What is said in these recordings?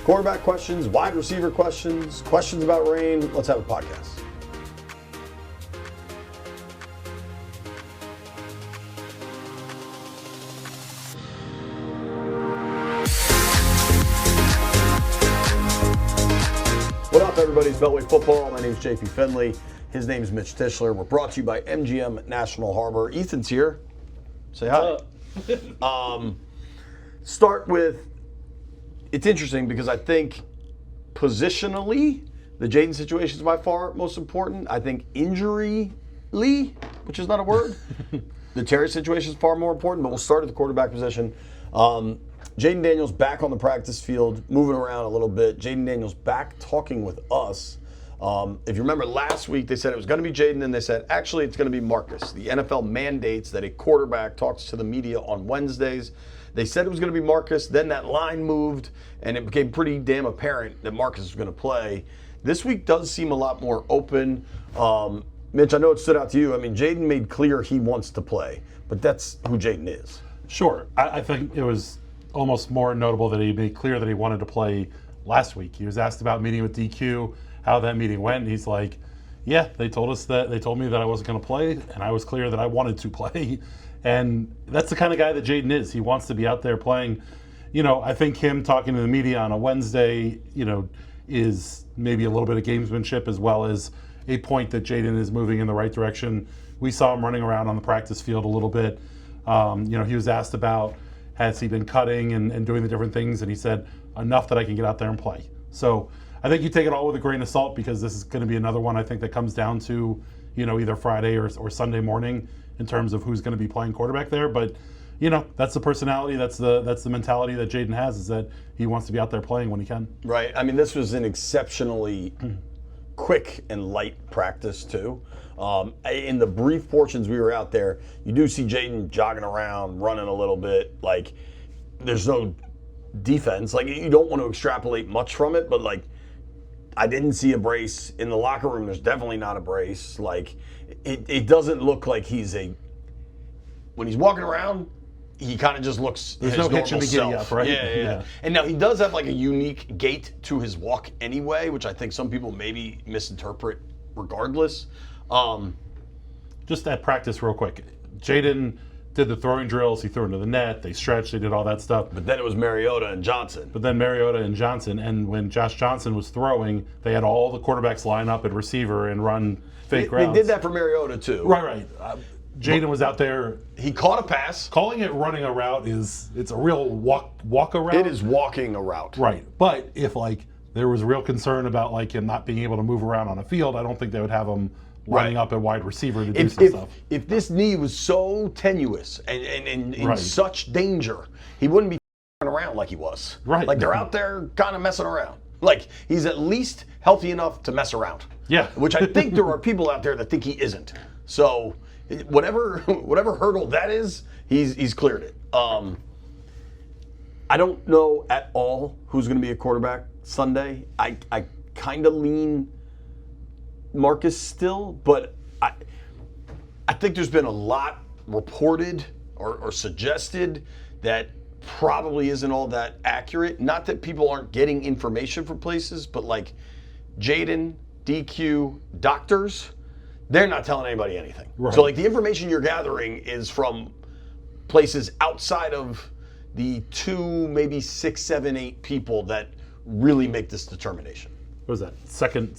Quarterback questions, wide receiver questions, questions about rain. Let's have a podcast. What up, everybody? It's Beltway Football. My name is JP Finlay. His name is Mitch Tischler. We're brought to you by MGM National Harbor. Ethan's here. Say hi. Start with, it's interesting because I think positionally, the Jayden situation is by far most important. I think injury-ly, which is not a word, the Terry situation is far more important, but we'll start at the quarterback position. Jayden Daniels back on the practice field, moving around a little bit. Jayden Daniels back talking with us. If you remember last week, they said it was going to be Jayden, and they said, actually, it's going to be Marcus. The NFL mandates that a quarterback talks to the media on Wednesdays. They said it was going to be Marcus. Then that line moved, and it became pretty damn apparent that Marcus was going to play. This week does seem a lot more open. Mitch, I know it stood out to you. I mean, Jayden made clear he wants to play, but that's who Jayden is. Sure. I think it was almost more notable that he made clear that he wanted to play last week. He was asked about meeting with DQ, how that meeting went. He's like, yeah, they told me that I wasn't going to play, and I was clear that I wanted to play. And that's the kind of guy that Jayden is. He wants to be out there playing. You know, I think him talking to the media on a Wednesday, is maybe a little bit of gamesmanship as well as a point that Jayden is moving in the right direction. We saw him running around on the practice field a little bit. He was asked about, has he been cutting and doing the different things, and he said, enough that I can get out there and play. So I think you take it all with a grain of salt because this is going to be another one I think that comes down to, either Friday or Sunday morning in terms of who's going to be playing quarterback there. But, that's the personality, that's the mentality that Jayden has, is that he wants to be out there playing when he can. Right. I mean, this was an exceptionally quick and light practice, too. In the brief portions we were out there, you do see Jayden jogging around, running a little bit. Like, there's no defense. Like, you don't want to extrapolate much from it, but, like, I didn't see a brace. In the locker room, there's definitely not a brace. Like, it doesn't look like when he's walking around, he kind of just looks There's his no normal hitching to self. giddy up, right? Yeah. And now he does have like a unique gait to his walk anyway, which I think some people maybe misinterpret regardless. Just at practice real quick, Jayden did the throwing drills, he threw into the net, they stretched, they did all that stuff. But then it was Mariota and Johnson. And when Josh Johnson was throwing, they had all the quarterbacks line up at receiver and run fake routes. They did that for Mariota too. Right. Jayden was out there. He caught a pass. Calling it running a route it's a real walk a route. It is walking a route. Right. But if there was real concern about him not being able to move around on a field, I don't think they would have him lining up at wide receiver to do some stuff. If this knee was so tenuous and in such danger, he wouldn't be around like he was. Right. Like they're out there kind of messing around. Like he's at least healthy enough to mess around. Yeah. Which I think there are people out there that think he isn't. So whatever hurdle that is, he's cleared it. I don't know at all who's going to be a quarterback Sunday. I kind of lean Marcus still, but I think there's been a lot reported or suggested that probably isn't all that accurate. Not that people aren't getting information from places, but like Jayden, DQ, doctors, they're not telling anybody anything. Right. So like the information you're gathering is from places outside of the 2, maybe 6, 7, 8 people that really make this determination. What was that? Second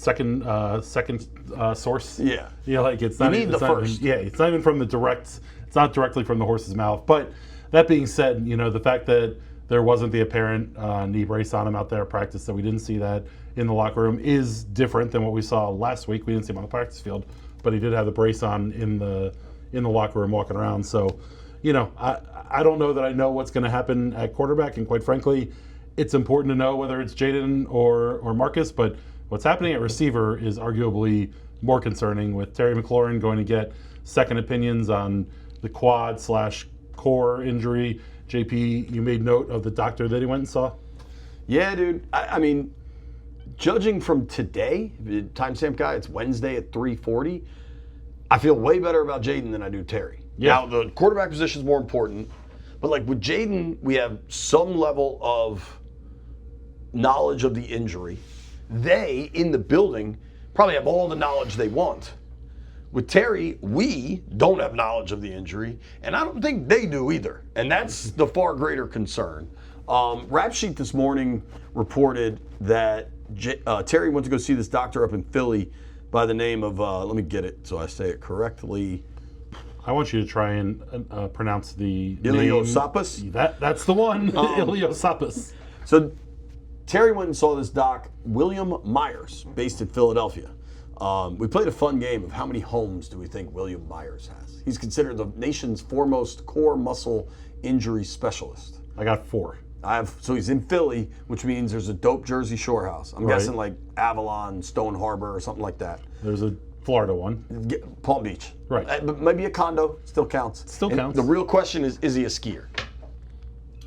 source? Yeah. It's not. You need the first. It's not even from the direct. It's not directly from the horse's mouth. But that being said, the fact that there wasn't the apparent knee brace on him out there at practice, that we didn't see that in the locker room, is different than what we saw last week. We didn't see him on the practice field, but he did have the brace on in the locker room walking around. So, I don't know that I know what's going to happen at quarterback, and quite frankly, it's important to know whether it's Jayden or Marcus, but what's happening at receiver is arguably more concerning, with Terry McLaurin going to get second opinions on the quad/core injury. JP, you made note of the doctor that he went and saw? Yeah, dude. I mean, judging from today, the timestamp guy, it's Wednesday at 3:40. I feel way better about Jayden than I do Terry. Yeah. Now, the quarterback position is more important, but like with Jayden, we have some level of knowledge of the injury. They, in the building, probably have all the knowledge they want. With Terry, we don't have knowledge of the injury, and I don't think they do either. And that's the far greater concern. Rap Sheet this morning reported that Terry went to go see this doctor up in Philly by the name of, let me get it so I say it correctly. I want you to try and pronounce the Iliosapis? name. That's the one, Iliosapis. So Terry went and saw this doc, William Myers, based in Philadelphia. We played a fun game of how many homes do we think William Myers has. He's considered the nation's foremost core muscle injury specialist. I got 4. So he's in Philly, which means there's a dope Jersey Shore house. I'm guessing like Avalon, Stone Harbor, or something like that. There's a Florida one. Palm Beach. Right. But maybe a condo, still counts. Counts. The real question is he a skier?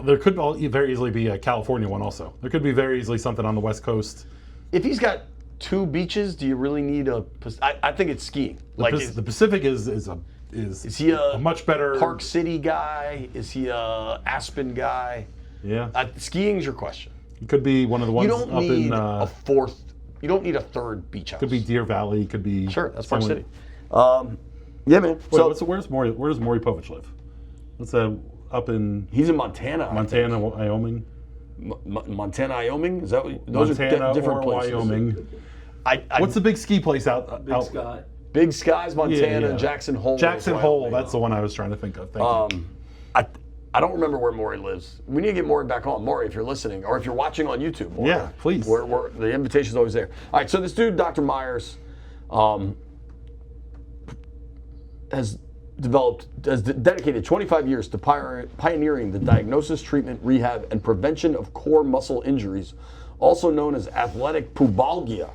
There could very easily be a California one also. There could be very easily something on the West Coast. If he's got 2 beaches, do you really need a? I think it's skiing. The Pacific is he a much better Park City guy? Is he a Aspen guy? Yeah. Skiing's your question. It could be one of the ones You don't up need in a fourth. You don't need a third beach house. could be Deer Valley. Could be Sure, that's Park someone- City. Yeah, man. Wait, where's Maury Povich live? What's that up in He's in Montana. Montana, Wyoming? Montana, Wyoming? Is that what, those Montana are different or places. Wyoming. I, What's the big ski place out? Sky. Big Skies, Montana, Yeah. Jackson Hole. Jackson is Hole. Wyoming. That's the one I was trying to think of. Thank you. I don't remember where Maury lives. We need to get Maury back on. Maury, if you're listening, or if you're watching on YouTube. Maury, Yeah, please. The invitation's always there. All right, so this dude, Dr. Myers, has dedicated 25 years to pioneering the diagnosis, treatment, rehab, and prevention of core muscle injuries, also known as athletic pubalgia.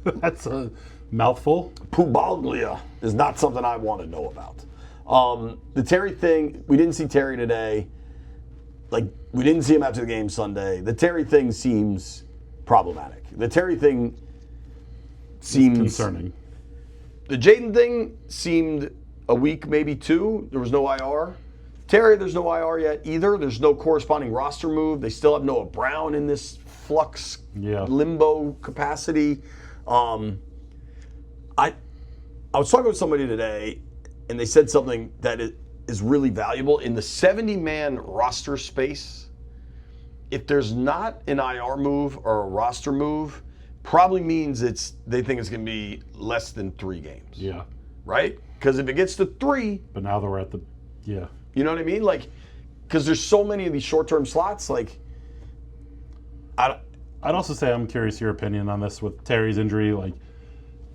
That's a mouthful. Pubalgia is not something I want to know about. The Terry thing, we didn't see Terry today. We didn't see him after the game Sunday. The Terry thing seems problematic. The Terry thing seems Concerning. The Jayden thing seemed a week, maybe 2. There was no IR. Terry, there's no IR yet either. There's no corresponding roster move. They still have Noah Brown in this flux limbo capacity. I was talking with somebody today, and they said something that is really valuable. In the 70-man roster space, if there's not an IR move or a roster move, probably means they think it's going to be less than 3 games. Yeah. Right? Because if it gets to 3, But now that we're at the, yeah. you know what I mean? Because there's so many of these short-term slots. I'd also say I'm curious your opinion on this with Terry's injury.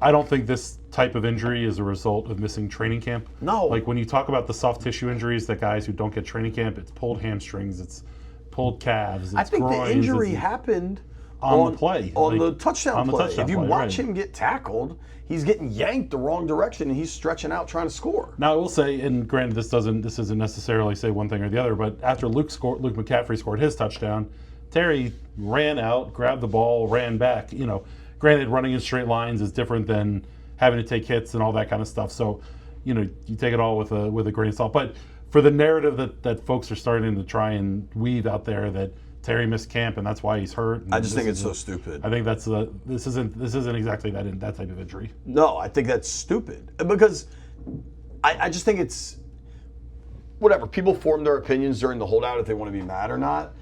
I don't think this type of injury is a result of missing training camp. No. When you talk about the soft tissue injuries that guys who don't get training camp, it's pulled hamstrings, it's pulled calves, it's I think groins, the injury happened on the play. On the touchdown play. If you play, watch right. him get tackled, he's getting yanked the wrong direction, and he's stretching out trying to score. Now I will say, and granted, this doesn't necessarily say one thing or the other, but after Luke McCaffrey scored his touchdown, Terry ran out, grabbed the ball, ran back. Granted, running in straight lines is different than having to take hits and all that kind of stuff. So, you take it all with a grain of salt. But for the narrative that folks are starting to try and weave out there that Terry missed camp and that's why he's hurt. I just think it's so stupid. I think this isn't exactly that type of injury. No, I think that's stupid because I just think it's whatever. People form their opinions during the holdout if they want to be mad or not.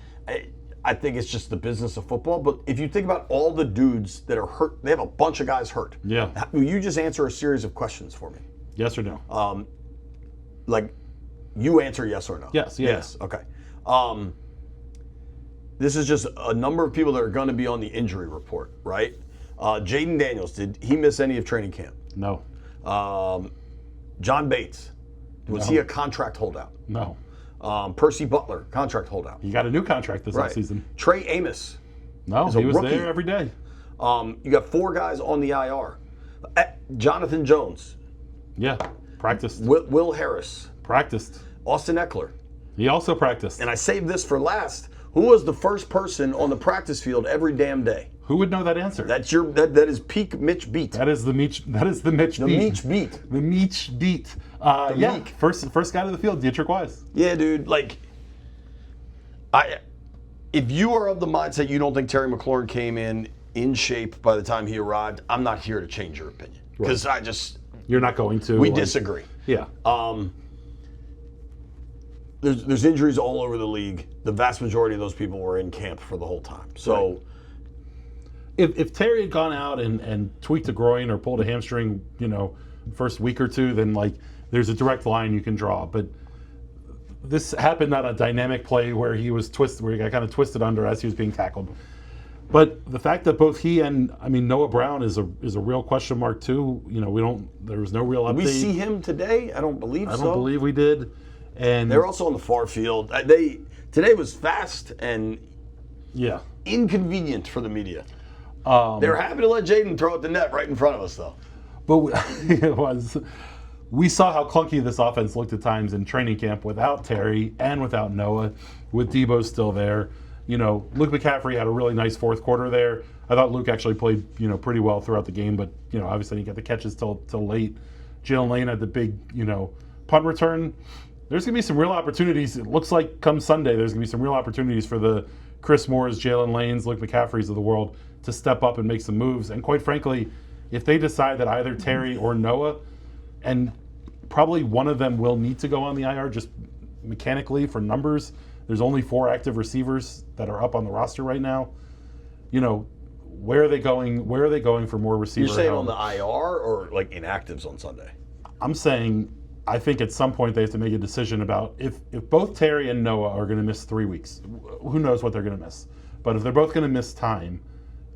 I think it's just the business of football. But if you think about all the dudes that are hurt, they have a bunch of guys hurt. Yeah. Will you just answer a series of questions for me? Yes or no? You answer yes or no. Yes. Yeah. Yes. Okay. This is just a number of people that are going to be on the injury report, right? Jayden Daniels, did he miss any of training camp? No. John Bates, was he a contract holdout? No. Percy Butler, contract holdout. He got a new contract this offseason. Trey Amos. No, is a he was rookie. there every day. You got 4 guys on the IR. Jonathan Jones. Yeah, practiced. Will Harris. Practiced. Austin Eckler. He also practiced. And I saved this for last. Who was the first person on the practice field every damn day? Who would know that answer? That's that is peak Mitch beat. That is the Mitch. That is the Mitch The beat. Mitch beat. The Mitch beat. Yeah. First guy to the field, Dietrich Wise. Yeah, dude. if you are of the mindset you don't think Terry McLaurin came in shape by the time he arrived, I'm not here to change your opinion. Because You're not going to. We disagree. Yeah. There's injuries all over the league. The vast majority of those people were in camp for the whole time. So, right. If Terry had gone out and tweaked a groin or pulled a hamstring, first week or two, then there's a direct line you can draw. But this happened on a dynamic play where he was twisted, where he got kind of twisted under as he was being tackled. But the fact that both he and Noah Brown is a real question mark too. There was no real update. Did we see him today? I don't believe so. I don't believe we did. And they're also on the far field. Today was fast and inconvenient for the media. They're happy to let Jayden throw at the net right in front of us, though. But it was. We saw how clunky this offense looked at times in training camp without Terry and without Noah, with Debo still there. Luke McCaffrey had a really nice fourth quarter there. I thought Luke actually played, pretty well throughout the game, but, obviously he got the catches till late. Jaylen Lane had the big, punt return. There's going to be some real opportunities. It looks like come Sunday, there's going to be some real opportunities for the Chris Moores, Jaylen Lanes, Luke McCaffreys of the world to step up and make some moves. And quite frankly, if they decide that either Terry or Noah, and probably one of them will need to go on the IR just mechanically for numbers. There's only 4 active receivers that are up on the roster right now. Where are they going? Where are they going for more receiver You're saying help? on the IR or inactives on Sunday? I'm saying I think at some point they have to make a decision about if both Terry and Noah are going to miss 3 weeks. Who knows what they're going to miss? But if they're both going to miss time,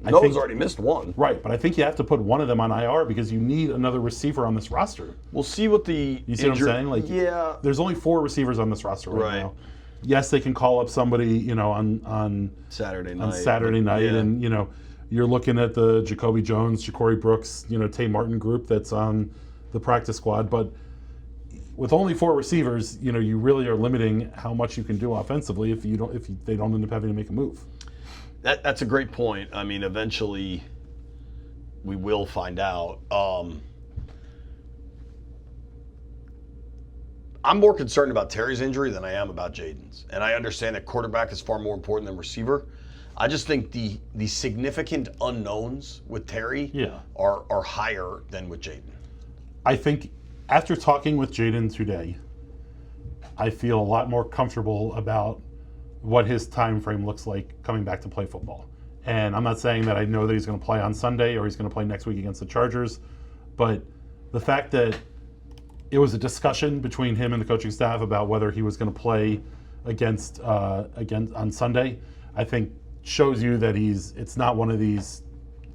Noah's already missed one. Right, but I think you have to put one of them on IR because you need another receiver on this roster. We'll see what the You see what I'm saying? There's only 4 receivers on this roster right now. Yes, they can call up somebody, on Saturday night, and you're looking at the Jacoby Jones, Ja'Cory Brooks, Tay Martin group that's on the practice squad. But with only 4 receivers, you really are limiting how much you can do offensively if they don't end up having to make a move. That's a great point. I mean, eventually we will find out. I'm more concerned about Terry's injury than I am about Jayden's. And I understand that quarterback is far more important than receiver. I just think the significant unknowns with Terry are higher than with Jayden. I think after talking with Jayden today, I feel a lot more comfortable about what his time frame looks like coming back to play football. And I'm not saying that I know that he's going to play on Sunday or he's going to play next week against the Chargers, but the fact that it was a discussion between him and the coaching staff about whether he was going to play against on Sunday, I think shows you that it's not one of these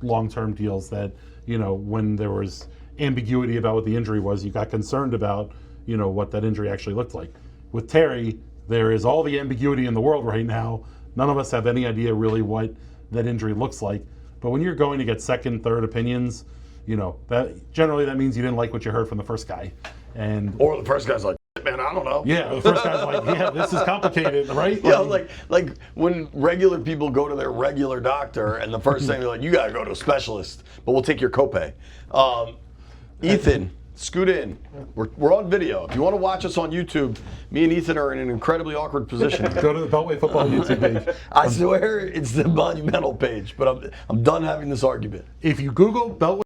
long-term deals that, when there was ambiguity about what the injury was, you got concerned about, what that injury actually looked like. With Terry, there is all the ambiguity in the world right now. None of us have any idea really what that injury looks like. But when you're going to get second, third opinions, that generally that means you didn't like what you heard from the first guy. Or the first guy's like, man, I don't know. Yeah, the first guy's like, this is complicated, right? Like when regular people go to their regular doctor and the first thing they're like, you got to go to a specialist, but we'll take your copay. Ethan, scoot in. We're on video. If you want to watch us on YouTube, me and Ethan are in an incredibly awkward position. Go to the Beltway Football YouTube page. I swear it's the Monumental page, but I'm done having this argument. If you Google Beltway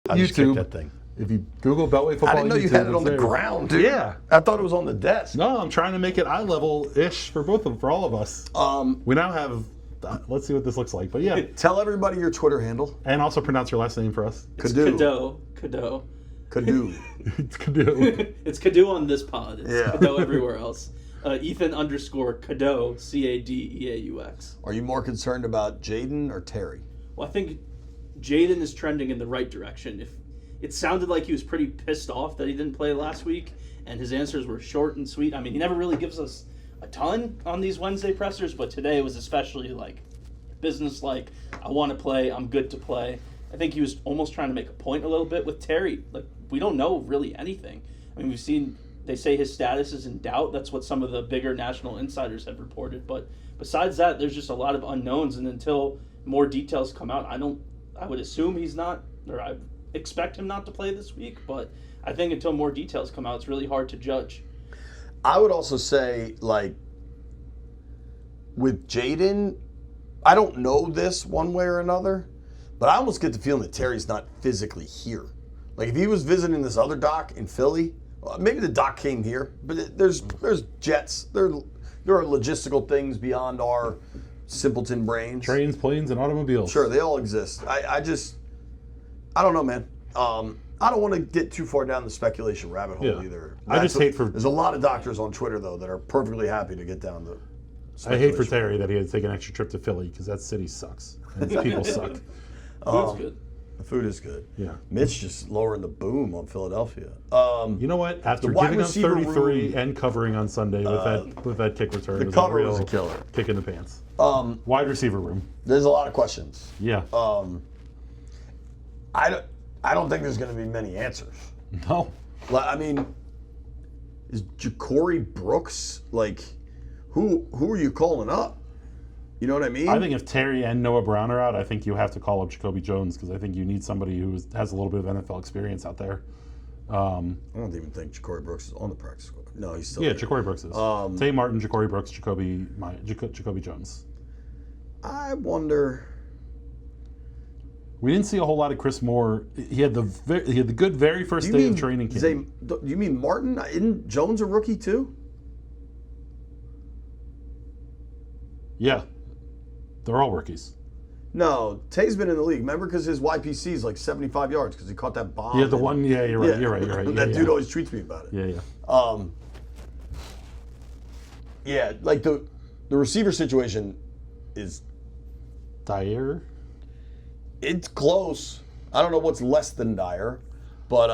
YouTube, that thing. If you Google Beltway Football, I didn't know you had it on the ground, dude. Yeah, I thought it was on the desk. No, I'm trying to make it eye level-ish for all of us. We now have. Let's see what this looks like. But yeah, tell everybody your Twitter handle and also pronounce your last name for us. Cadeaux. Cadeaux. It's Cadeaux. It's Cadeaux on this pod. It's Cadeaux everywhere else. Ethan_Cadeaux, CADEAUX. Are you more concerned about Jayden or Terry? Well, I think Jayden is trending in the right direction. If it sounded like he was pretty pissed off that he didn't play last week, and his answers were short and sweet. I mean, he never really gives us a ton on these Wednesday pressers, but today was especially business-like. I want to play. I'm good to play. I think he was almost trying to make a point a little bit with Terry. We don't know really anything. I mean, we've seen they say his status is in doubt. That's what some of the bigger national insiders have reported. But besides that, there's just a lot of unknowns, and until more details come out, I would assume he's not, or I expect him not to play this week, but I think until more details come out, it's really hard to judge. I would also say, with Jayden, I don't know this one way or another, but I almost get the feeling that Terry's not physically here. Like if he was visiting this other doc in Philly, maybe the doc came here, but there's jets. There are logistical things beyond our simpleton brains. Trains, planes, and automobiles. Sure, they all exist. I don't know, man. I don't want to get too far down the speculation rabbit hole either. There's a lot of doctors on Twitter though that are perfectly happy to get down the. I hate for Terry that he had to take an extra trip to Philly because that city sucks and its people suck. Food's good. The food is good. Yeah. Mitch just lowering the boom on Philadelphia. You know what? After wide giving up receiver 33 room- and covering on Sunday with that kick return, the was cover a real was a killer. kick in the pants. Wide receiver room. There's a lot of questions. Yeah. I don't think there's going to be many answers. No. I mean, is Ja'Cory Brooks like who are you calling up? You know what I mean? I think if Terry and Noah Brown are out, I think you have to call up Jacoby Jones because I think you need somebody who has a little bit of NFL experience out there. I don't even think Ja'Cory Brooks is on the practice squad. No, he's still Yeah, there. Ja'Cory Brooks is. Tay Martin, Ja'Cory Brooks, Jacoby Jones. I wonder. We didn't see a whole lot of Chris Moore. He had the good very first day of training camp. Do you mean Martin? Isn't Jones a rookie too? Yeah. They're all rookies. No, Tay's been in the league. Remember, because his YPC is like 75 yards because he caught that bomb. Yeah, the one. Yeah, you're right. You're right. That dude always tweets me about it. Yeah. Yeah, like the receiver situation is Dyer. it's close. I don't know what's less than dire, but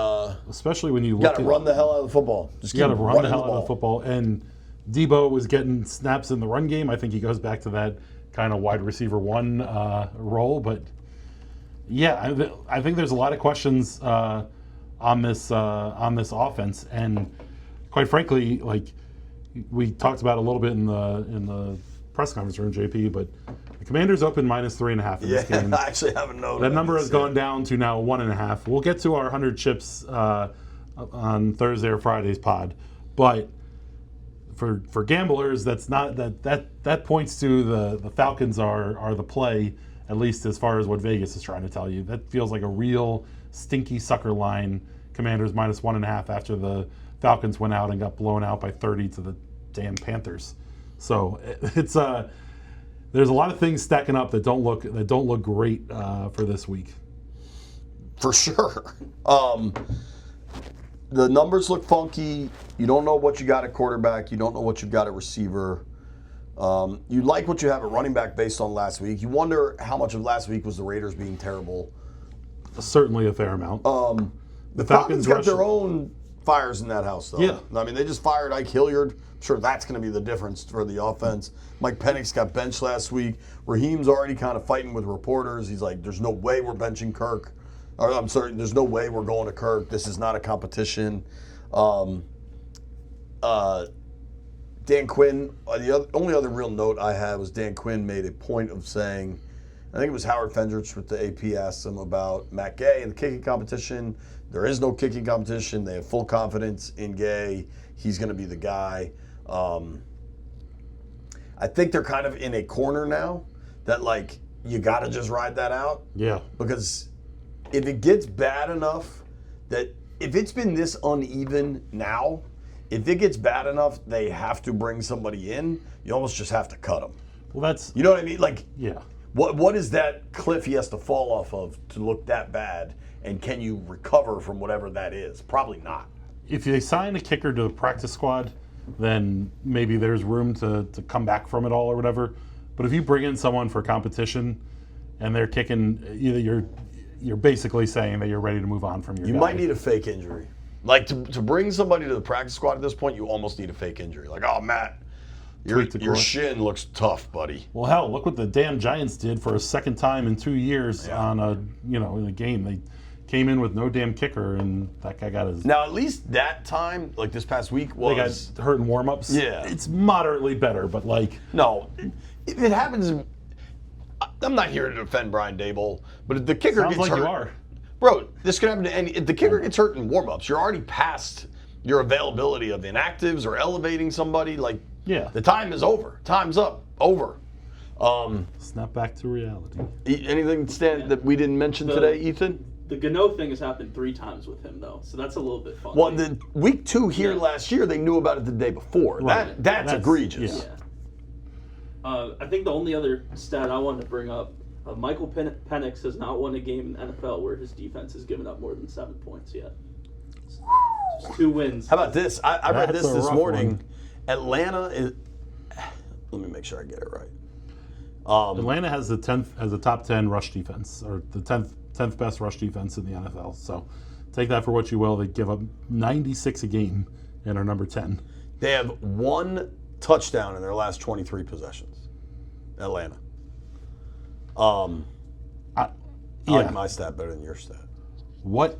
especially when you got to run the hell out of the football. Just you got to keep run the running hell out of the football. And Debo was getting snaps in the run game. I think he goes back to that kind of wide receiver one role. But yeah, I think there's a lot of questions on this offense, and quite frankly, like we talked about a little bit in the press conference room, JP, but the Commanders open -3.5 in this game. I actually haven't known. That number has gone down to now 1.5. We'll get to our 100 chips on Thursday or Friday's pod, but for gamblers, that's not that points to the Falcons are the play, at least as far as what Vegas is trying to tell you. That feels like a real stinky sucker line. Commanders -1.5 after the Falcons went out and got blown out by 30 to the damn Panthers. So it's there's a lot of things stacking up that don't look great for this week. For sure. The numbers look funky. You don't know what you got at quarterback. You don't know what you got at receiver. You like what you have at running back based on last week. You wonder how much of last week was the Raiders being terrible. Certainly a fair amount. The Falcons got their own fires in that house, though. Yeah. I mean, they just fired Ike Hilliard. I'm sure that's going to be the difference for the offense. Mike Penix got benched last week. Raheem's already kind of fighting with reporters. He's like, there's no way we're benching Kirk. Or, I'm sorry, there's no way we're going to Kirk. This is not a competition. Dan Quinn, the only other real note I had was Dan Quinn made a point of saying, I think it was Howard Fendrich with the AP asked him about Matt Gay and the kicking competition. There is no kicking competition. They have full confidence in Gay. He's going to be the guy. I think they're kind of in a corner now that, like, you got to just ride that out. Yeah. Because if it gets bad enough that if it's been this uneven now, if it gets bad enough they have to bring somebody in, you almost just have to cut them. Well, that's... You know what I mean? Like, yeah. What is that cliff he has to fall off of to look that bad? And can you recover from whatever that is? Probably not. If they sign a kicker to the practice squad, then maybe there's room to come back from it all or whatever. But if you bring in someone for competition and they're kicking, you're basically saying that you're ready to move on from your guy. You might need a fake injury. Like, to bring somebody to the practice squad at this point, you almost need a fake injury. Like, oh, Matt, your shin looks tough, buddy. Well, hell, look what the damn Giants did for a second time in 2 years in a game. They came in with no damn kicker, and that guy got his... Now, at least that time, like this past week, They got hurt in warm-ups. Yeah. It's moderately better, but like... No, it happens... I'm not here to defend Brian Daboll, but if the kicker Sounds gets like hurt... you are. Bro, this could happen to any... If the kicker gets hurt in warm-ups, you're already past your availability of inactives or elevating somebody. Like, Yeah. the time is over. Time's up. Over. Snap back to reality. Anything that we didn't mention today, Ethan? The Cadeaux thing has happened 3 times with him, though, so that's a little bit funny. Well, the week 2 here last year, they knew about it the day before. Right. That's egregious. Yeah. I think the only other stat I wanted to bring up, Michael Penix has not won a game in the NFL where his defense has given up more than 7 points yet. Just 2 wins. How about this? I read That's this a rough morning. one. Atlanta is. Let me make sure I get it right. Atlanta has the top 10 rush defense, or the 10th best rush defense in the NFL. So take that for what you will. They give up 96 a game and are number 10. They have 1 touchdown in their last 23 possessions. Atlanta. I like my stat better than your stat. What?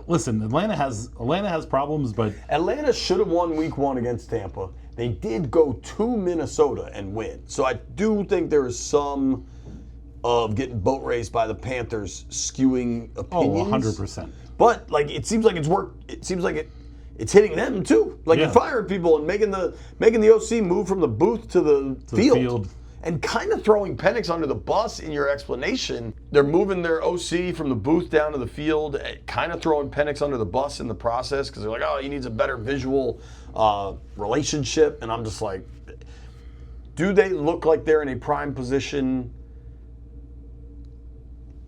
Listen, Atlanta has problems, but Atlanta should have won week 1 against Tampa. They did go to Minnesota and win. So I do think there is some of getting boat raced by the Panthers skewing opinions. 100%. But like it seems like it's worked. It seems like it's hitting them too. Like you're firing people and making the OC move from the booth to the field. And kind of throwing Penix under the bus in your explanation. They're moving their OC from the booth down to the field, kind of throwing Penix under the bus in the process because they're like, oh, he needs a better visual relationship. And I'm just like, do they look like they're in a prime position?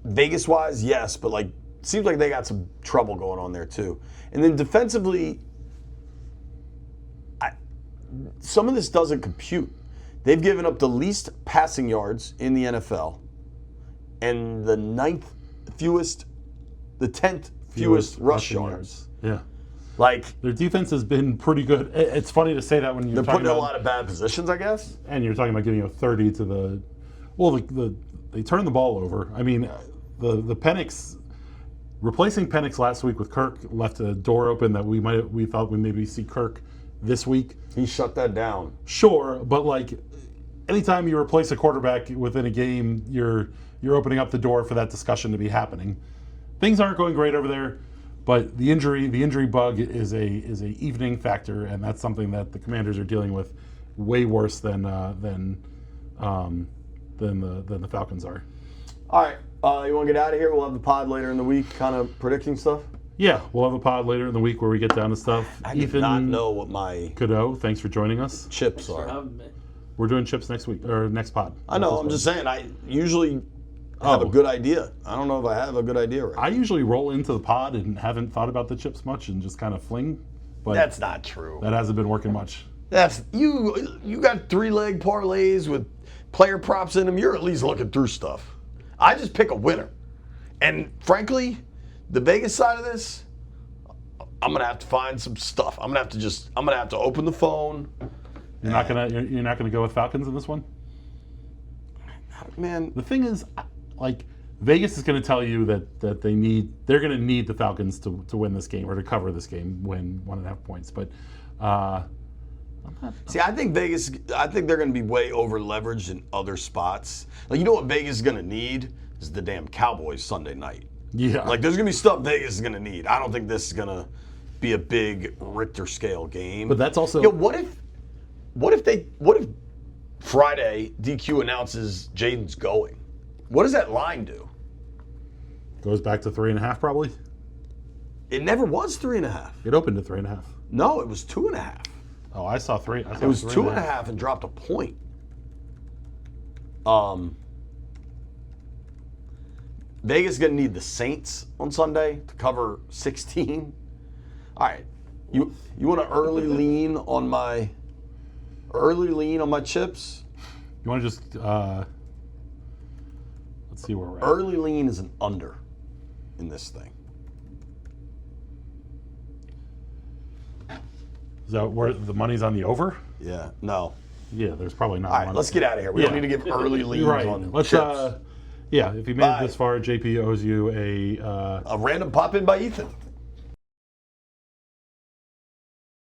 Vegas-wise, yes, but like seems like they got some trouble going on there too. And then defensively, some of this doesn't compute. They've given up the least passing yards in the NFL and the 10th fewest rush yards. Yeah. Like their defense has been pretty good. It's funny to say that when you're they're talking put in about a lot of bad positions, I guess. And you're talking about giving a 30 to the. Well, they turned the ball over. I mean, the Penix replacing Penix last week with Kirk left a door open that we thought we maybe see Kirk this week. He shut that down. Sure, but like anytime you replace a quarterback within a game, you're opening up the door for that discussion to be happening. Things aren't going great over there, but the injury bug is a evening factor, and that's something that the Commanders are dealing with way worse than the Falcons are. All right, you want to get out of here? We'll have the pod later in the week, kind of predicting stuff. Yeah, we'll have a pod later in the week where we get down to stuff. I did not know what my Cadeaux, thanks for joining us. Chips Thanks for are. having me. We're doing chips next week or next pod. I know. I'm just saying. I usually have a good idea. I don't know if I have a good idea right now. I usually roll into the pod and haven't thought about the chips much and just kind of fling. But That's not true. that hasn't been working much. That's you got 3-leg parlays with player props in them. You're at least looking through stuff. I just pick a winner. And frankly, the Vegas side of this, I'm gonna have to find some stuff. I'm gonna have to open the phone. You're not gonna go with Falcons in this one? Man, The thing is, like, Vegas is going to tell you that they're going to need the Falcons to win this game or to cover this game, win 1.5 points. But see, I think they're going to be way over leveraged in other spots. Like, you know what Vegas is going to need is the damn Cowboys Sunday night. yeah, Like, there's going to be stuff Vegas is going to need. I don't think this is going to be a big Richter scale game. but that's also What if Friday DQ announces Jayden's going? What does that line do? goes back to 3.5 probably. It never was 3.5. It opened at 3.5. No, it was 2.5. Oh, I saw 3. It was 2.5 and dropped a point. Vegas is going to need the Saints on Sunday to cover 16. All right, you want to early lean on my chips? You want to just let's see where we're at. Early lean is an under in this thing. Is that where the money's on the over? Yeah, no. Yeah, there's probably not. All right, money. let's get out of here. We don't need to give early leans Right. on Let's chips. yeah, if you made Bye. it this far, JP owes you a A random pop in by Ethan.